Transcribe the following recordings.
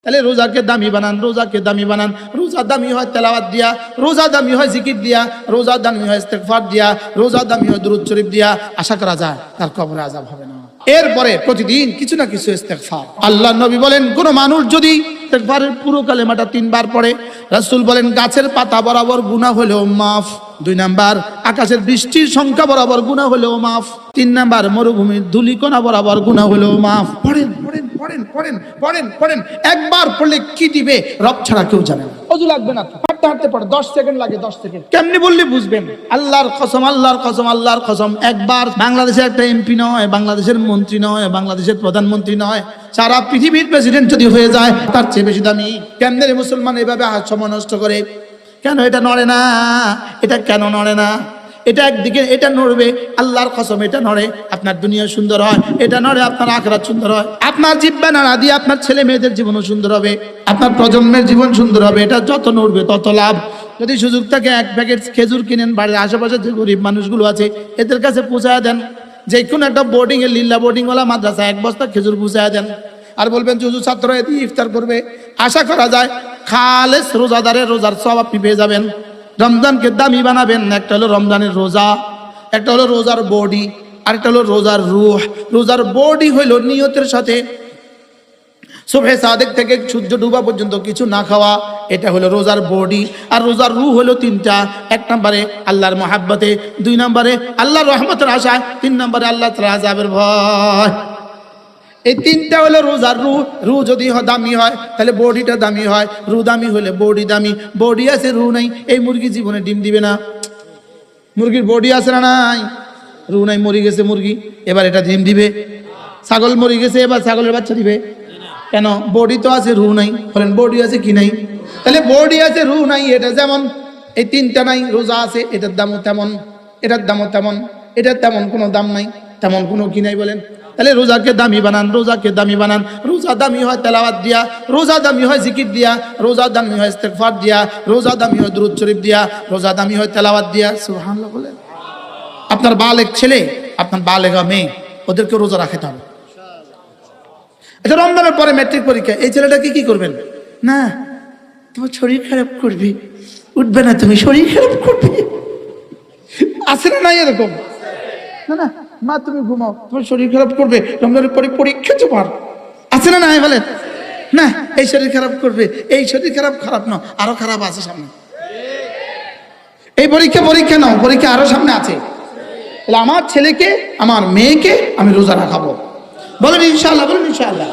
তাহলে রোজাকে দামি বানান, রোজাকে দামি বানান। রোজা দামি হয় তেলাওয়াত দিয়া, রোজা দামি হয় জিকির দিয়া, রোজা দামি হয় ইস্তেগফার দিয়া, রোজা দামি হয় দুরূদ শরীফ দিয়া। আশা করা যায় তার কবরে আযাব হবে না। এরপরে প্রতিদিন কিছু না কিছু ইস্তেগফার। আল্লাহর নবী বলেন, কোন মানুষ যদি ইস্তেগফারের পুরো কালেমাটা 3 বার পড়ে, রাসূল বলেন গাছের পাতা বরাবর গুনাহ হলেও মাফ। 2 নাম্বার, আকাশের বৃষ্টির সংখ্যা বরাবর গুনাহ হলেও মাফ। 3 নাম্বার, মরুভূমির ধূলিকণা বরাবর গুনাহ হলেও মাফ। পড়েন পড়েন পড়েন পড়েন পড়েন পড়েন। একবার পড়লে কি দিবে রব ছাড়া কেউ জানে না। অজু লাগবে না, হাঁটতে হাঁটতে পড়ে, 10 সেকেন্ড লাগে, 10 সেকেন্ড। কেমনি বললে বুঝবেন? আল্লাহর কসম, আল্লাহর কসম, আল্লাহর কসম, একবার বাংলাদেশের একটা এমপি নয়, বাংলাদেশের মন্ত্রী নয়, বাংলাদেশের প্রধানমন্ত্রী নয়, সারা পৃথিবীর প্রেসিডেন্ট যদি হয়ে যায় তার চেয়ে বেশি দামি। কেমনে রে মুসলমান এভাবে সময় নষ্ট করে? কেন এটা নড়ে না? এটা কেন নড়ে না? এটা একদিকে এটা নড়বে, আল্লাহর কসম এটা নড়ে আপনার দুনিয়া সুন্দর হয়, এটা নড়ে আপনার আখিরাত সুন্দর হয়। আপনার জিহ্বা নাড়া দিয়ে আপনার ছেলে মেয়েদের জীবনও সুন্দর হবে, আপনার প্রজন্মের জীবন সুন্দর হবে। এটা যত নড়বে তত লাভ। যদি সুযোগ থাকে 1 প্যাকেট খেজুর কিনেন, বাড়ির আশেপাশে যে গরিব মানুষগুলো আছে এদের কাছে পৌঁছায় দেন। যে কোনো একটা বোর্ডিং এ, লিল্লা বোর্ডিংওয়ালা মাদ্রাসা 1 বস্তা খেজুর পৌঁছায় দেন। আর বলবেন যুজু ছাত্র এতে ইফতার করবে। আশা করা যায় খালেস রোজাদারের রোজার সওয়াব আপনি পেয়ে যাবেন। রমজানকে দামি বানাবেন। একটা হলো রমজানের রোজা, একটা হলো রোজার বডি, আর একটা হলো রোজার রূহ। রোজার বডি হইল নিয়তের সাথে সুবহে সাদেক থেকে সূর্য ডুবা পর্যন্ত কিছু না খাওয়া, এটা হলো রোজার বডি। আর রোজার রূহ হলো 3টা। 1 নম্বরে আল্লাহর মহাব্বতে, 2 নম্বরে আল্লাহর রহমতের আশায়, 3 নম্বরে আল্লাহ তাআলার আযাবের ভয়। এই 3টা হলো রোজার রূহ। রূহ যদি দামি হয় তাহলে বডিটা দামি হয়, রূহ দামি হলে বডি দামি। বডি আছে রূহ নাই, এই মুরগি জীবনে ডিম দিবে না। মুরগির বডি আছে না নাই? রূহ নাই, মরে গেছে মুরগি, এবার এটা ডিম দিবে। ছাগল মরে গেছে, এবার ছাগলের বাচ্চা দিবে। কেন? বডি তো আছে, রূহ নাই। বলেন বডি আছে কি নাই? তাহলে বডি আছে রূহ নাই, এটা যেমন এই 3টা নাই। রোজা আছে, এটার দামও তেমন, এটার দামও তেমন, এটার তেমন কোনো দাম নাই, তেমন কোনো কি নাই। বলেন তাহলে রোজাকে দামি বানান, রোজাকে দামি বানান। রোজা দামি হয় তেলাওয়াত দিয়া, রোজা দামি হয় জিকির দিয়া, রোজা দামি হয় ইস্তেগফার দিয়া, রোজা দামি হয় দুরূদ শরীফ দিয়া, রোজা দামি হয় তেলাওয়াত দিয়া। সুবহানাল্লাহ বলেন। আপনার বালেগ ছেলে, আপনার বালেগা মেয়ে, ওদেরকে রোজা রাখতে হবে। আচ্ছা, রমজানের পরে ম্যাট্রিক পরীক্ষা, এই ছেলেটাকে কি করবেন? না, তোমার শরীর খারাপ করবে, উঠবে না, তুমি শরীর খারাপ করবে। আছে না নাই এরকম? না না মা তুমি ঘুমাও, তোমার শরীর খারাপ করবে, রমজানের পরে পরীক্ষা তোমার। আছে না নাই? বলেন না, এই শরীর খারাপ করবে, এই শরীর খারাপ, খারাপ না, আরো খারাপ আছে সামনে। এই পরীক্ষা নাও, পরীক্ষা আরো সামনে আছে। তাহলে আমার ছেলেকে, আমার মেয়েকে আমি রোজা রাখাবো। বলেন ইনশাআল্লাহ, বলেন ইনশাআল্লাহ।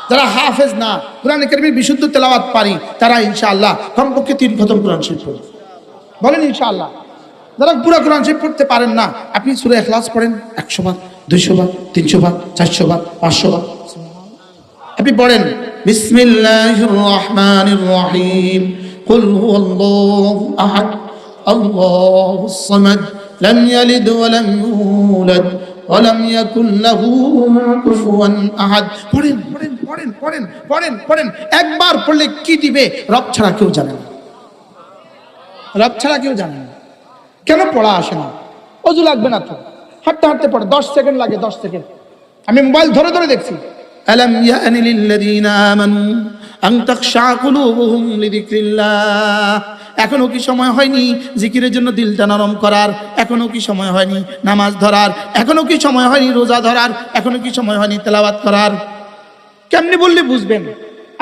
যারা হাফেজ না, কোরআন কারীমের বিশুদ্ধ তেলাওয়াত পারি, তারা ইনশাআল্লাহ কমপক্ষে 3 খতম কোরআন শরীফ পড়বে। বলেন ইনশাআল্লাহ। যারা পুরো কোরআন শরীফ পড়তে পারেন না, আপনি সূরা ইখলাস পড়েন 100 বার, 200 বার, 300 বার, 400 বার, 500 বার আপনি পড়েন। বিসমিল্লাহির রহমানির রহিম, কুল হুয়াল্লাহু আহাদ, আল্লাহুস সামাদ, লাম ইয়ালিদ ওয়া লাম ইউলাদ ওয়া লাম ইয়াকুল লাহু কুফুয়ান আহাদ। পড়েন পড়েন পড়েন পড়েন পড়েন পড়েন। একবার পড়লে কি দিবে রব ছাড়া কেউ জানে না, রব ছাড়া কেউ জানে না। কেন পড়া আসে না? অজু লাগবে না তো, হাঁটতে হাঁটতে পড়ে, 10 সেকেন্ড লাগে, 10 সেকেন্ড। আমি মোবাইল ধরে ধরে দেখছি। আলাম ইয়ানি লিল্লাযীনা আমানু আন তাখশা কুলুবুহুম লিযিকরিল্লাহ। এখনো কি সময় হয়নি জিকিরের জন্য দিলটা নরম করার? এখনো কি সময় হয়নি নামাজ ধরার? এখনো কি সময় হয়নি রোজা ধরার? এখনো কি সময় হয়নি তেলাওয়াত করার? কেমনি বললে বুঝবেন?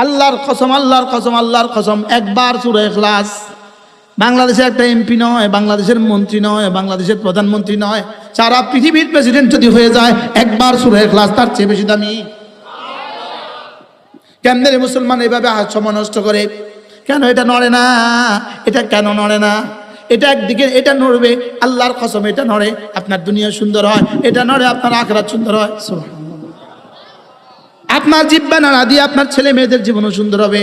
আল্লাহর কসম, আল্লাহর কসম, আল্লাহর কসম, একবার সূরা ইখলাস। বাংলাদেশের একটা এমপি নয়, বাংলাদেশের মন্ত্রী নয়, বাংলাদেশের প্রধানমন্ত্রী নয়, সারা পৃথিবীর প্রেসিডেন্ট যদি হয়ে যায়, একবার সূরা ইখলাস তার চেয়ে বেশি দামি। কেমনে রে মুসলমান এভাবে সময় নষ্ট করে? কেন এটা নড়ে না? এটা কেন নড়ে না? এটা একদিকে এটা নড়বে, আল্লাহর কসম এটা নড়ে আপনার দুনিয়া সুন্দর হয়, এটা নড়ে আপনার আখিরাত সুন্দর হয়। সুবহানাল্লাহ। আপনার জিহ্বা নাড়া দিয়ে আপনার ছেলে মেয়েদের জীবনও সুন্দর হবে,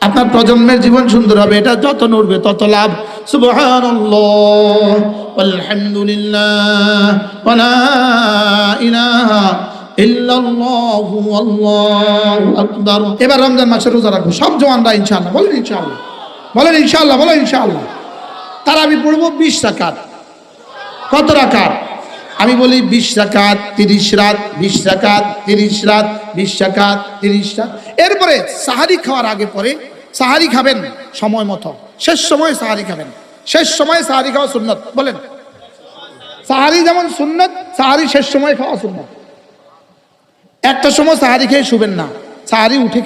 আপনার প্রজন্মের জীবন সুন্দর হবে। এটা যত নড়বে তত লাভ। সুবহানাল্লাহ, আলহামদুলিল্লাহ, ওয়া লা ইলাহা ইল্লাল্লাহু আল্লাহু আকবার। এবার রমজান মাসে রোজা রাখবো সব জওয়ানরা ইনশাআল্লাহ। বলেন ইনশাআল্লাহ, বলেন ইনশাআল্লাহ, বলেন ইনশাআল্লাহ। তারাবি পড়বো 20 রাকাত। কত রাকাত? আমি বলি 20 রাকাত 30 রাত, 20 রাকাত 30 রাত, 20 রাকাত 30 রাত। এরপরে সাহারি খাওয়ার আগে পরে সাহারি খাবেন সময় মতো, শেষ সময় সাহারি খাবেন। শেষ সময় সাহারি খাওয়া সুন্নত। বলেন, সাহারি যেমন সুন্নত, সাহারি শেষ সময় খাওয়া সুন্নত। একটা সময় সাহারি খেয়ে শুবেন না, সাহারি উঠে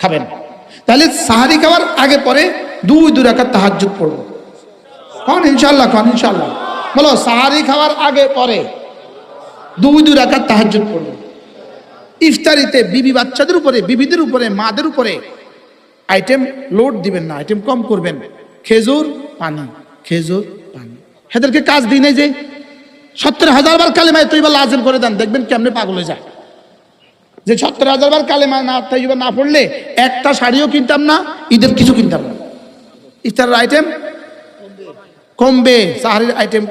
খাবেন। তাহলে সাহারি খাওয়ার আগে পরে 2 রাকাত তাহাজ্জুদ পড়ব। কন ইনশাআল্লাহ, কন ইনশাআল্লাহ। বলো, সাহারি খাওয়ার আগে পরে 2 রাকাত তাহাজ্জুদ পড়ব। ইফতারিতে বিবি বাচ্চাদের উপরে, বিবিদের উপরে, মাদের উপরে আইটেম লোড দিবেন না, আইটেম কম করবেন। খেজুর পানি, খেজুর পানি। এদেরকে কাজ দিই নাই যে 70,000 বার কালেমায়ে তৈবা লাজিম করে দেন, দেখবেন কেমনে পাগল হয়ে যায়। যে 70,000 বার কালেমা না তৈবা না পড়লে একটা শাড়িও কিনতাম না, ঈদের কিছু কিনতাম না। ইফতারের আইটেম কমবে, সাহারির আইটেম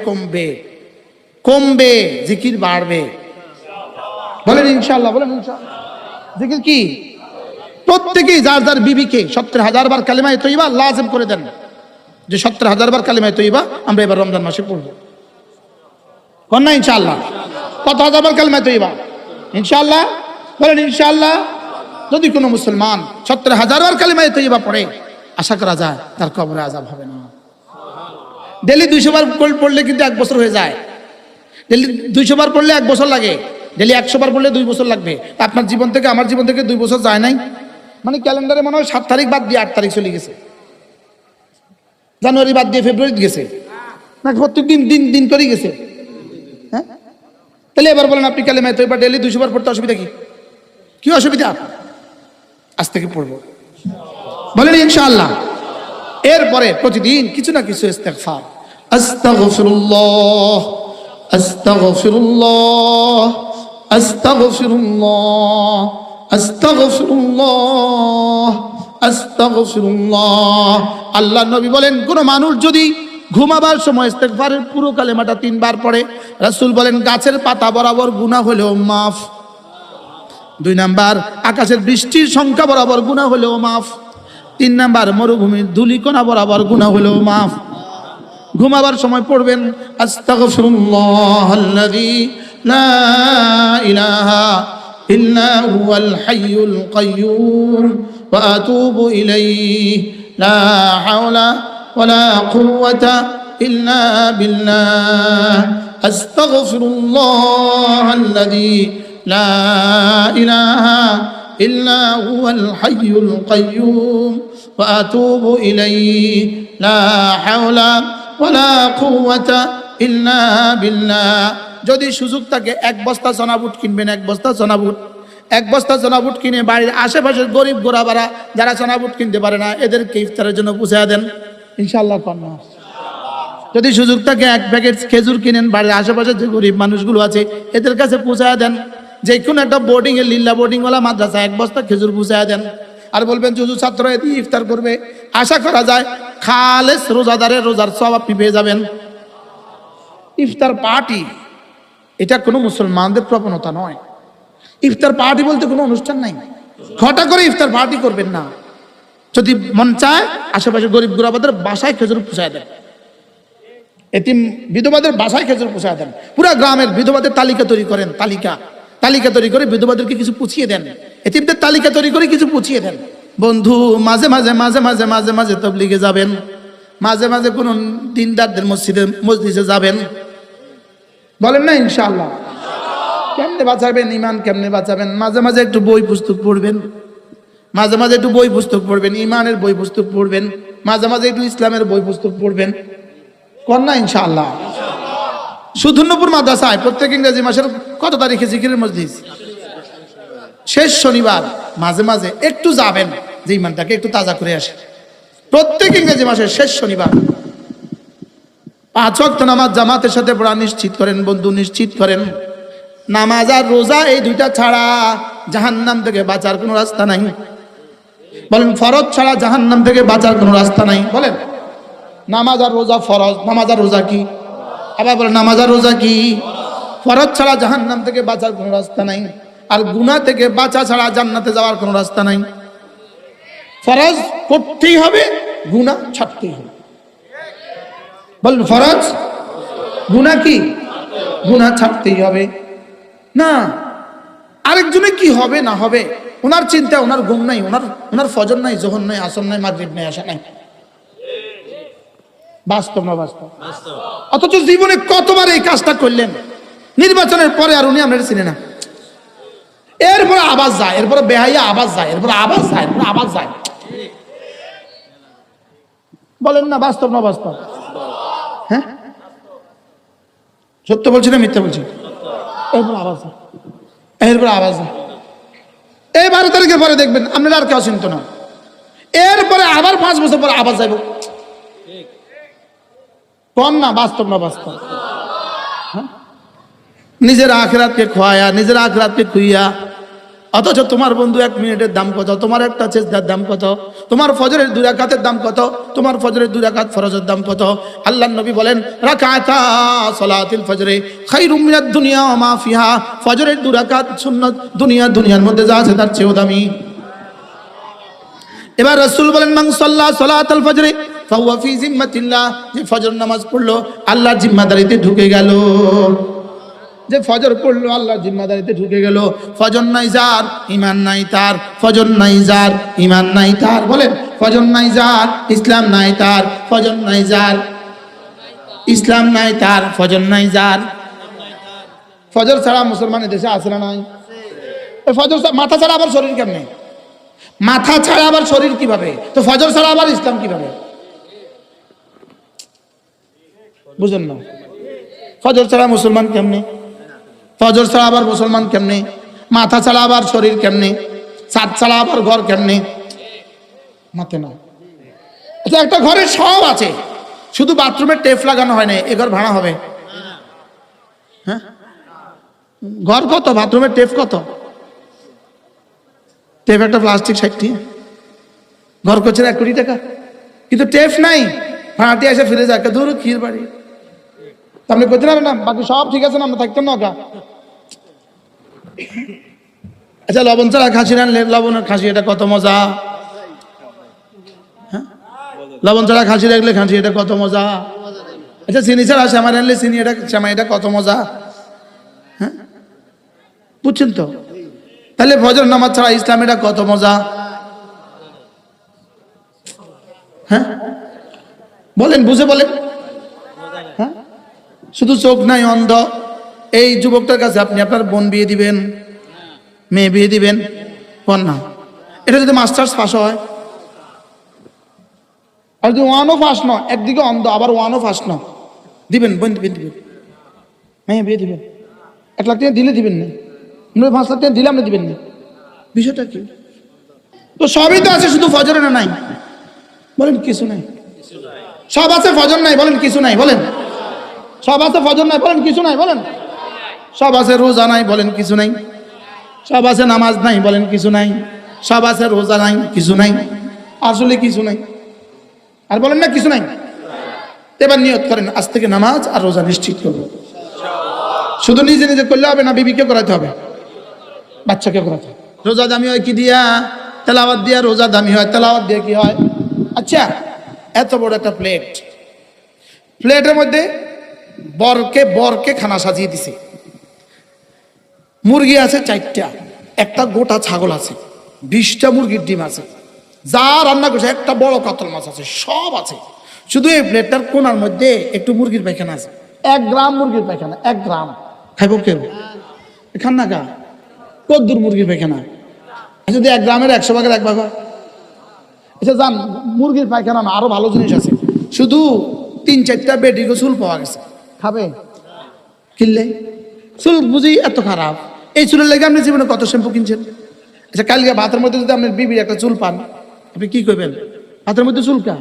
কমবে, জিকির বাড়বে। বলেন ইনশাআল্লাহ, বলেন ইনশাআল্লাহ। জিকির কি? প্রত্যেকেই যার যার বিবিকে 70,000 বার কালেমায়ে তৈবা লাজিম করে দেন, যে 70,000 বার কালেমায়ে তৈবা আমরা এবার রমজান মাসে পড়ব। কন্যা ইনশাআল্লাহ। কত হাজার বার কালেমায়ে তৈবা? ইনশাআল্লাহ, বলেন ইনশাআল্লাহ। যদি কোনো মুসলমান 70,000 বার কালেমায়ে তৈবা পড়ে, আশা করা যায় তার কবরে আযাব হবে না। ডেলি 200 বার পড়লে কিন্তু 1 বছর হয়ে যায়। ডেলি 200 বার পড়লে 1 বছর লাগে, ডেলি 100 বার পড়লে 2 বছর লাগবে। আপনার জীবন থেকে আমার জীবন থেকে 2 বছর যায় নাই? মানে ক্যালেন্ডারে মনে হয় 7 তারিখ বাদ দিয়ে 8 তারিখ চলে গেছে, জানুয়ারি বাদ দিয়ে ফেব্রুয়ারি গেছে, না প্রত্যেক দিন দিন দিন করেই গেছে। হ্যাঁ, তাহলে এবার বলেন আপনি কালেমায়ে তৈবা ডেলি 200 বার পড়তে অসুবিধা কি? কি অসুবিধা? আজ থেকে পড়বো, বলেন ইনশাআল্লাহ। এরপরে প্রতিদিন কিছু না কিছু ইস্তেগফার, আস্তাগফিরুল্লাহ, আস্তাগফিরুল্লাহ, আস্তাগফিরুল্লাহ, আস্তাগফিরুল্লাহ, আস্তাগফিরুল্লাহ। আল্লাহ নবী বলেন, কোন মানুষ যদি ঘুমাবার সময় ইস্তেগফারের পুরো কালেমাটা 3 বার পড়ে, রাসূল বলেন গাছের পাতা বরাবর গুনাহ হলেও মাফ। 2 নাম্বার, আকাশের বৃষ্টির সংখ্যা বরাবর গুনাহ হলেও মাফ। 3 নাম্বার, মরুভূমির ধূলিকণা বরাবর গুনাহ হলেও মাফ। ঘুমাবার সময় পড়বেন আস্তাগফিরুল্লাহাল্লাযী লা ইলাহা ইল্লা হুয়াল হাইয়ুল কাইয়্যুম ওয়া আতুবু ইলাইহি লা হাওলা ওয়ালা কুওয়াতা ইল্লা বিল্লাহ। আস্তাগফিরুল্লাহাল্লাযী লা ইলাহা ইল্লা হুয়াল হাইয়ুল কাইয়্যুম ওয়া আতুবু ইলাইহি লা হাওলা ওয়ালা কুওয়াতা ইল্লা বিল্লাহ। যদি সুযোগ থাকে 1 বস্তা চনাবুট কিনবেন, 1 বস্তা চনাবুট, 1 বস্তা চনাবুট কিনে বাড়ির আশেপাশের গরিব গোরাবারা যারা চনাবুট কিনতে পারে না এদেরকে ইফতারের জন্য পৌঁছায় দেন ইনশাআল্লাহ। কন্যা, যদি সুযোগ থাকে 1 প্যাকেট খেজুর কিনেন, বাড়ির আশেপাশে যে গরিব মানুষগুলো আছে এদের কাছে পৌঁছায় দেন। যে কোনো একটা বোর্ডিং এ, লিল্লা বোর্ডিংওয়ালা মাদ্রাসা 1 বস্তা খেজুর পৌঁছায় দেন। আর বলবেন যুজু ছাত্র এটি ইফতার করবে, আশা করা যায় খালেস রোজাদারের রোজার সওয়াব আপনি পেয়ে যাবেন। ইফতার পার্টি এটা কোনো মুসলমানদের প্রবণতা নয়। ইফতার পার্টি বলতে কোনো অনুষ্ঠান নাই। ঘটা করে ইফতার পার্টি করবেন না। যদি মন চায় আশেপাশে গরিব গুরাবাদের বাসায় খেজুর পৌঁছায় দেন, এতিম বিধবাদের বাসায় খেজুর পৌঁছায় দেন। পুরা গ্রামের বিধবাদের তালিকা তৈরি করেন, তালিকা তৈরি করে বিধবাদেরকে কিছু পুছিয়ে দেন, এতিমদের তালিকা তৈরি করে কিছু পুছিয়ে দেন। বন্ধু, মাঝে মাঝে মাঝে মাঝে মাঝে মাঝে তাবলীগে যাবেন, মাঝে মাঝে কোন দিনদারদের মসজিদে যাবেন, বলেন না ইনশাআল্লাহ। কেমনে বাঁচাবেন ঈমান, কেমনে বাঁচাবেন? মাঝে মাঝে একটু বই পুস্তক পড়বেন, মাঝে মাঝে একটু বই পুস্তক পড়বেন, ঈমানের বই পুস্তক পড়বেন, মাঝে মাঝে একটু ইসলামের বই পুস্তক পড়বেন। কন্যা ইনশাআল্লাহ। সুধন্যপুর মাদ্রাসায় প্রত্যেক ইংরেজি মাসের কত তারিখে জিকিরের মজলিস? শেষ শনিবার। মাঝে মাঝে একটু যাবেন, যে ইমানটাকে একটু তাজা করে আসে। প্রত্যেক ইংরেজি মাসের শেষ শনিবার 5 ওয়াক্ত নামাজ জামাতের সাথে পড়া নিশ্চিত করেন বন্ধু, নিশ্চিত করেন। নামাজ আর রোজা এই 2টা ছাড়া জাহান্নাম থেকে বাঁচার কোনো রাস্তা নাই। বলেন, ফরজ ছাড়া জাহান্নাম থেকে বাঁচার কোনো রাস্তা নাই। বলেন, নামাজ আর রোজা ফরজ, নামাজ আর রোজা কি? আবার বলেন, নামাজ আর রোজা কি? ফরজ ছাড়া জাহান্নাম থেকে বাঁচার কোনো রাস্তা নাই। আর গুনাহ থেকে বাঁচা ছাড়া জান্নাতে যাওয়ার কোনো রাস্তা নাই। ফরজ করতেই হবে, গুনাহ ছাড়তেই হবে। বলেন, ফরজ গুনাহ কি? গুনাহ ছাড়তেই হবে না। আরেকজনে কি হবে না হবে ওনার চিন্তা, ওনার ঘুম নাই, ওনার ফজর নাই, যোহর নাই, আসর নাই, মাগরিব নাই, আশা নাই। বাস্তব না বাস্তব? অথচ জীবনে কতবার এই কাজটা করলেন, নির্বাচনের পরে আর উনি আপনার চিনে না। এরপরে আবার যায়, এরপরে বেহাইয়া আবার যায়, এরপরে আবার যায়, এরপরে আবার যায়। বলেন না বাস্তব না বাস্তব? হ্যাঁ, সত্য বলছি না মিথ্যা বলছি? এরপরে আবার যায়, এরপরে আবার যায়। এই 12 তারিখের পরে দেখবেন আপনারা আর কেউ চিনত না। এরপরে আবার 5 বছর পরে আবার যাইব। কোন না বাস্তব না বাস্তব? নিজের আখিরাতকে খোয়ায়া, নিজের আখিরাতকে খুইয়া, অথচ তোমার বন্ধু 1 মিনিটের দাম কত, তোমার একটা সেজদার দাম কত, তোমার ফজরের 2 রাকাতের দাম কত, তোমার ফজরের 2 রাকাত ফরজের দাম কত। আল্লাহর নবী বলেন রাকাতা সালাতিল ফজরে খায়রুম মিনাদ দুনিয়া ওয়া মা ফিহা, ফজরের 2 রাকাত সুন্নাত, দুনিয়ার মধ্যে যা আছে তার চেয়েও দামি। এবার রাসূল বলেন মান সাল্লা সালাতাল ফজরে ফাহুয়া ফি জিম্মাতিল্লাহ, যে ফজর নামাজ পড়লো আল্লাহর জিম্মাদারিতে ঢুকে গেল। যে ফজর পড়লো আল্লাহর জিম্মাদারিতে ঢুকে গেল। ফজর নাই যার ঈমান নাই তার, ফজর নাই যার ঈমান নাই তার। বলেন ফজর নাই যার ইসলাম নাই তার, ফজর নাই যার ইসলাম নাই তার, ফজর নাই যার। ফজর ছাড়া মুসলমানের দেশে আছে না নাই? ফজর মাথা ছাড়া আবার শরীর কেমনে? মাথা ছাড়া আবার শরীর কিভাবে? তো ফজর ছাড়া আবার ইসলাম কিভাবে? বুঝেন না? ফজর ছাড়া মুসলমান কেমনে? ফজর ছাড়া আবার মুসলমান কেমনে? মাথা ছাড়া আবার শরীর কেমনে? ছাদ ছাড়া আবার ঘর কেমনে? মাথে না। আচ্ছা, একটা ঘরে সব আছে, শুধু বাথরুমে টেপ লাগানো হয় না, এ ঘর ভাড়া হবে? হ্যাঁ, ঘর কত, বাথরুমের টেপ কত? টেপ একটা প্লাস্টিক 60 টাকা, ঘর করছে 1 কোটি টাকা, কিন্তু টেপ নাই। ভাড়াটি এসে ফিরে যায়, দূর ক্ষীর বাড়ি, আপনি করতে পারবেন না, বাকি সব ঠিক আছে না, আমরা থাকতাম না। আচ্ছা, লবণ ছাড়া খাসি রানলে, লবণের খাসি এটা কত মজা। হ্যাঁ, লবণ ছাড়া খাসি রাখলে খাসি এটা কত মজা। আচ্ছা, চিনি ছাড়া শ্যামা রানলে চিনি এটা শ্যামা এটা কত মজা। হ্যাঁ, বুঝছেন তো? তাহলে ফজর নামাজ ছাড়া ইসলাম এটা কত মজা। হ্যাঁ বলেন, বুঝে বলেন। হ্যাঁ, শুধু চোখ নাই, অন্ধ। এই যুবকটার কাছে আপনি আপনার বোন বিয়ে দিবেন, মেয়ে বিয়ে দিবেন, কোন না? এটা যদি মাস্টার্স পাস হয়, আর যদি 1ও পাস ন, একদিকে অন্ধ আবার 1ও পাস ন, দিবেন বোন দিবেন, মেয়ে বিয়ে দিবেন। 1 লাখ টাকা দিলে দিবেন না, 5 লাখ টাকা দিলে আপনি দিবেন না। বিষয়টা কি? তো সবই তো আছে, শুধু ফজরে না নাই? বলেন কিছু নাই। সব আছে, ফজর নাই, বলেন কিছু নাই। বলেন সব আছে, ফজর নাই, বলেন কিছু নাই। বলেন সব আছে, রোজা নাই, বলেন কিছু নাই। সব আছে, নামাজ নাই, বলেন কিছু নাই। সব আছে, রোজা নাই, কিছু নাই, আসলে কিছু নাই। আর বলেন না কিছু নাই। এবার নিয়ত করেন, আজ থেকে নামাজ আর রোজা নিশ্চিত করব। শুধু নিজে নিজে করলে হবে না, বিবিকে করাতে হবে, বাচ্চাকে করাতে হবে। রোজা দামি হয় কি দিয়া? তেলাওয়াত দিয়া। রোজা দামি হয় তেলাওয়াত দিয়ে। কি হয়? আচ্ছা, এত বড় একটা প্লেট, প্লেটের মধ্যে বরকে খানা সাজিয়ে দিছে। মুরগি আছে 4টা, একটা গোটা ছাগল আছে, 20টা মুরগির ডিম আছে, যা রান্না করছে, একটা বড় কাতল মাছ আছে, সব আছে। শুধু এই প্লেটটার কোনার মধ্যে একটু মুরগির পায়খানা আছে, 1 গ্রাম মুরগির পায়খানা। 1 গ্রাম খাইব কেউ? খান না গা? কদ্দুর মুরগির পায়খানা? যদি 1 গ্রামের 100 ভাগের 1 ভাগ হয়। আচ্ছা যান, মুরগির পায়খানা না, আরো ভালো জিনিস আছে। শুধু 3-4টা বেডিগো চুল পাওয়া গেছে, খাবে? কিনলে চুল বুঝি এত খারাপ? এই চুলের লেগে আপনি জীবনে কত শ্যাম্পু কিনছেন? আচ্ছা, কালকে ভাতের মধ্যে যদি আপনার বিবির একটা চুল পান, আপনি কি করবেন? ভাতের মধ্যে চুল কা?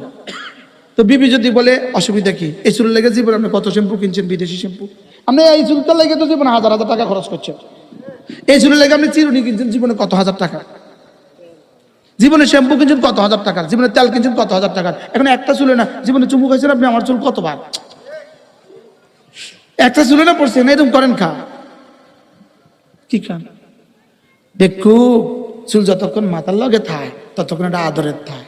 তো বিবি যদি বলে অসুবিধা কি, এই চুলের লেগে জীবনে আপনি কত শ্যাম্পু কিনছেন, বিদেশি শ্যাম্পু। আপনি এই চুলটার লেগে তো জীবনে 1000 টাকা খরচ করছেন। এই চুলের লেগে আপনি চিরুনি কিনছেন জীবনে কত 1000 টাকা। জীবনে শ্যাম্পু কিনছেন কত 1000 টাকার, জীবনে তেল কিনছেন কত 1000 টাকার। এখন একটা চুলে না, জীবনে চুমু খাইছেন আপনি আমার চুল কতবার? একটা চুলে না পড়ছেন, এরকম করেন খা কি খান? দেখু চুল যতক্ষণ মাথার লগে থায় ততক্ষণ এটা আদরের থায়।